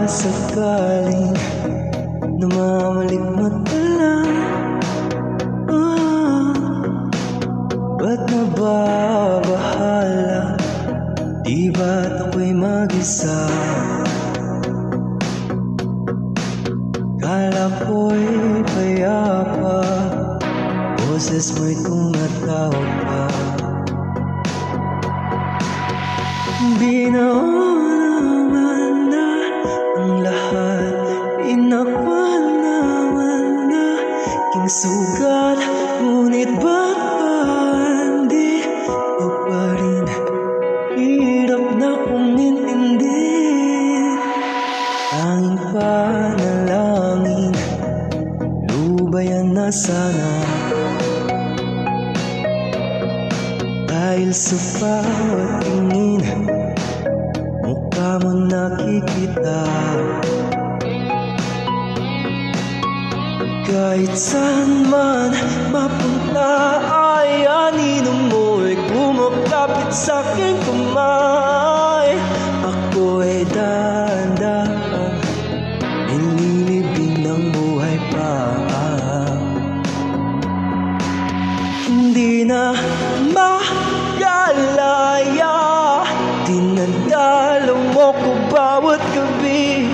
sakaling namamalikmat ka lang, ba't nababahala? Di ba't ako'y mag-isa? Kala ko'y payapa, boses mo'y tumatawag pa. Binaon naman na ang lahat, inakmal naman na aking sugat. Ngunit ba't ba hindi ko pa rin hirap na kong intindihin? Tanging panalangin, lubayan na sana, dahil sa bawat tingin mukha mo nakikita. Kahit saan man mapunta ay anino mo'y kumakapit sa'king kamay. Ako'y dahan-dahan nililibing ng buhay pa. Hindi na makalaya, dinadala mo ko bawat gabi.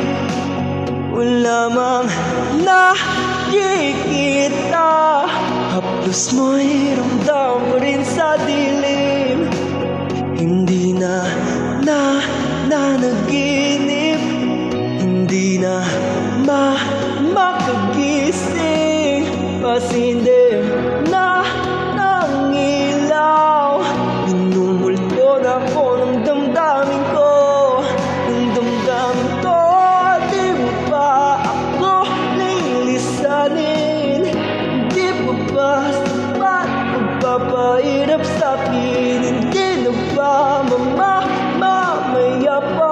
Wala mang nakikita, haplos mo'y ramdam ko rin sa dilim. Hindi na nanaginip, hindi na makagising, kasi hindi na nangilaw. Minumulto na ako ng damdamin ko, ng damdamin ko. Di mo ba ako lilisanin? Di mo ba sapat pagpapahirap sa'kin? Hindi na ba mamaya pa